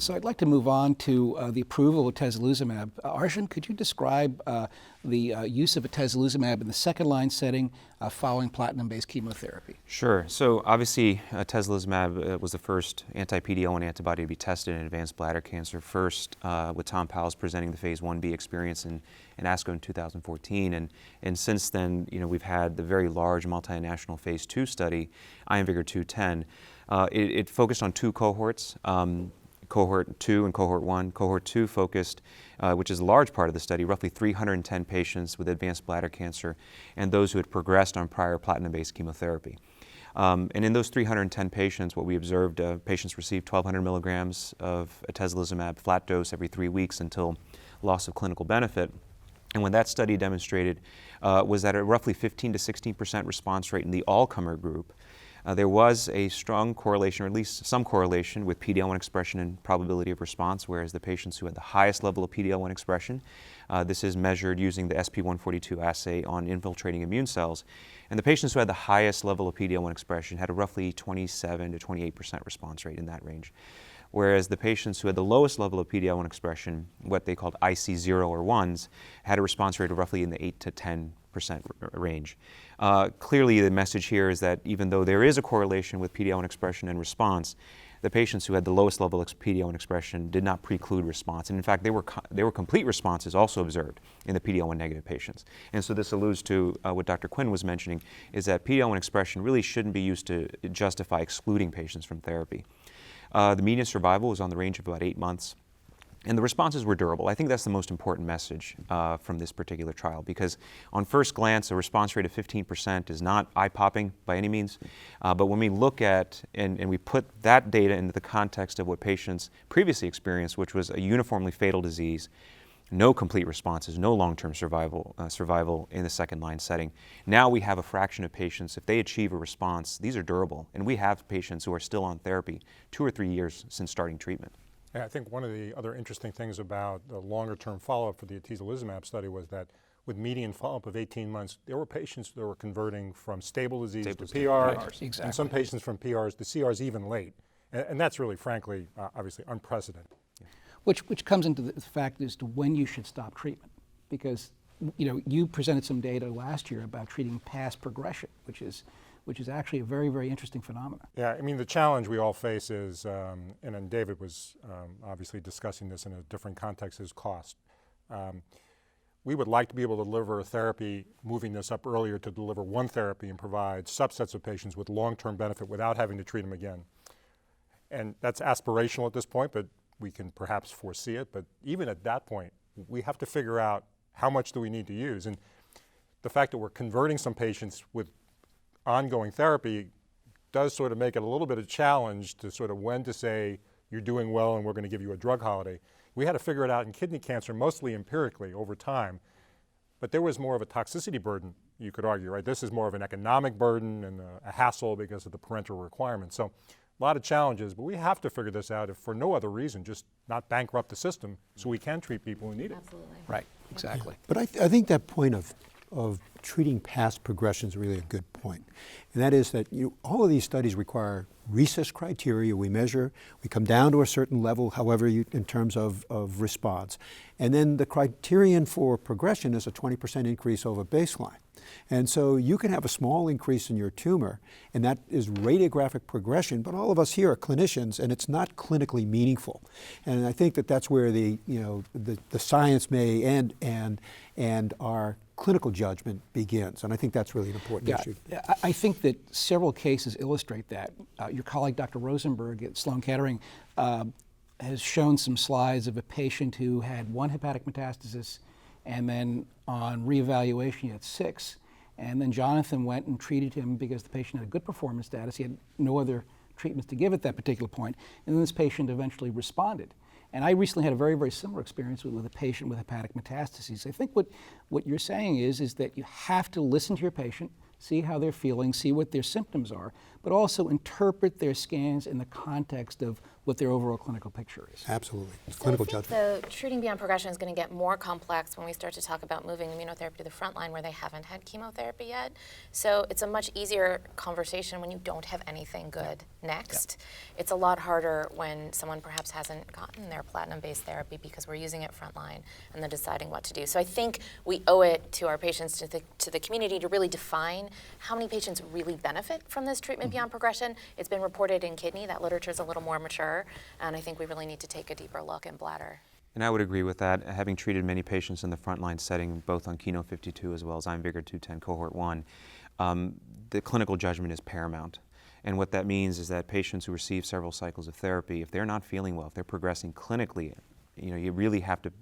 So I'd like to move on to the approval of Atezolizumab. Arjun, could you describe the use of Atezolizumab in the second-line setting following platinum-based chemotherapy? Sure. So obviously, Atezolizumab was the first anti-PD-L1 antibody to be tested in advanced bladder cancer, first with Tom Powell's presenting the phase 1b experience in ASCO in 2014. And since then, we've had the very large multinational phase 2 study, IMvigor210. It focused on two cohorts. Cohort 2 and Cohort 1. Cohort 2 focused, which is a large part of the study, roughly 310 patients with advanced bladder cancer and those who had progressed on prior platinum-based chemotherapy. And in those 310 patients, what we observed, patients received 1,200 milligrams of Atezolizumab flat dose every 3 weeks until loss of clinical benefit. And what that study demonstrated was that a roughly 15 to 16% response rate in the all-comer group. There was a strong correlation, or at least some correlation, with PD-L1 expression and probability of response, whereas the patients who had the highest level of PD-L1 expression, this is measured using the SP142 assay on infiltrating immune cells, and the patients who had the highest level of PD-L1 expression had a roughly 27 to 28% response rate in that range. Whereas the patients who had the lowest level of PD-L1 expression, what they called IC0 or 1s, had a response rate of roughly in the 8 to 10% range. Clearly, the message here is that even though there is a correlation with PD-L1 expression and response, the patients who had the lowest level of PD-L1 expression did not preclude response. And in fact, there were complete responses also observed in the PD-L1 negative patients. And so this alludes to what Dr. Quinn was mentioning, is that PD-L1 expression really shouldn't be used to justify excluding patients from therapy. The median survival was on the range of about 8 months. And the responses were durable. I think that's the most important message from this particular trial, because on first glance, a response rate of 15% is not eye-popping by any means. But when we look at and we put that data into the context of what patients previously experienced, which was a uniformly fatal disease, no complete responses, no long-term survival in the second-line setting. Now we have a fraction of patients, if they achieve a response, these are durable. And we have patients who are still on therapy 2 or 3 years since starting treatment. Yeah, I think one of the other interesting things about the longer-term follow-up for the Atezolizumab study was that with median follow-up of 18 months, there were patients that were converting from stable disease to PR, Exactly. and some patients from PRs to CRs even late. And that's really, frankly, obviously unprecedented. Yeah. Which comes into the fact as to when you should stop treatment. Because you presented some data last year about treating past progression, which is actually a very, very interesting phenomenon. Yeah, I mean, the challenge we all face is, and then David was obviously discussing this in a different context, is cost. We would like to be able to deliver a therapy, moving this up earlier to deliver one therapy and provide subsets of patients with long-term benefit without having to treat them again. And that's aspirational at this point, but we can perhaps foresee it. But even at that point, we have to figure out how much do we need to use. And the fact that we're converting some patients with ongoing therapy does sort of make it a little bit of a challenge to sort of when to say you're doing well and we're going to give you a drug holiday. We had to figure it out in kidney cancer mostly empirically over time, but there was more of a toxicity burden, you could argue, right? This is more of an economic burden and a hassle because of the parental requirements. So a lot of challenges, but we have to figure this out if for no other reason, just not bankrupt the system so we can treat people who need it. Absolutely. Right, exactly. But I think that point of treating past progression is really a good point. And that is that all of these studies require RECIST criteria. We measure, we come down to a certain level, however, in terms of response. And then the criterion for progression is a 20% increase over baseline. And so you can have a small increase in your tumor, and that is radiographic progression, but all of us here are clinicians, and it's not clinically meaningful. And I think that that's where the science may end and our clinical judgment begins. And I think that's really an important issue. I think that several cases illustrate that. Your colleague, Dr. Rosenberg at Sloan Kettering, has shown some slides of a patient who had 1 hepatic metastasis, and then on reevaluation he had 6. And then Jonathan went and treated him because the patient had a good performance status. He had no other treatments to give at that particular point. And then this patient eventually responded. And I recently had a very, very similar experience with a patient with hepatic metastases. I think what you're saying is that you have to listen to your patient, see how they're feeling, see what their symptoms are, but also interpret their scans in the context of what their overall clinical picture is. Absolutely. It's So clinical I think judgment. the treating beyond progression is going to get more complex when we start to talk about moving immunotherapy to the front line where they haven't had chemotherapy yet. So it's a much easier conversation when you don't have anything good next. It's a lot harder when someone perhaps hasn't gotten their platinum-based therapy because we're using it frontline and then deciding what to do. So I think we owe it to our patients, to the community, to really define how many patients really benefit from this treatment beyond progression. It's been reported in kidney. That literature is a little more mature, and I think we really need to take a deeper look in bladder. And I would agree with that. Having treated many patients in the frontline setting, both on Keynote 52 as well as IMvigor 210 Cohort 1, the clinical judgment is paramount. And what that means is that patients who receive several cycles of therapy, if they're not feeling well, if they're progressing clinically, you really have to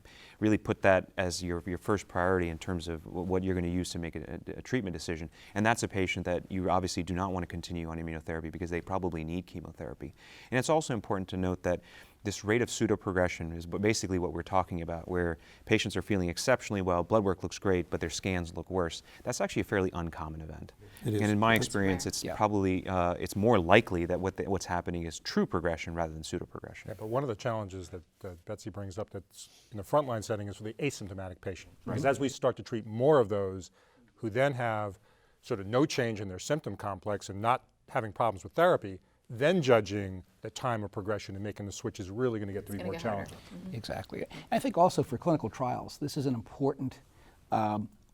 really put that as your first priority in terms of what you're going to use to make a treatment decision. And that's a patient that you obviously do not want to continue on immunotherapy because they probably need chemotherapy. And it's also important to note that this rate of pseudoprogression is basically what we're talking about, where patients are feeling exceptionally well, blood work looks great, but their scans look worse. That's actually a fairly uncommon event. It is. And in my That's experience, rare. it's Yeah. probably, it's more likely that what's happening is true progression rather than pseudoprogression. Yeah, but one of the challenges that Betsy brings up that's in the frontline setting is for the asymptomatic patient. Because as we start to treat more of those who then have sort of no change in their symptom complex and not having problems with therapy, then judging the time of progression and making the switch is really going to get to be more challenging. Exactly. I think also for clinical trials, this is an important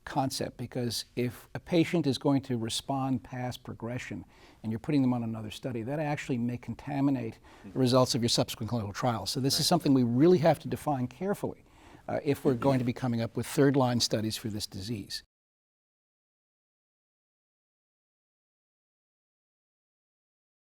concept because if a patient is going to respond past progression and you're putting them on another study, that actually may contaminate the results of your subsequent clinical trials. So this is something we really have to define carefully if we're going to be coming up with third-line studies for this disease.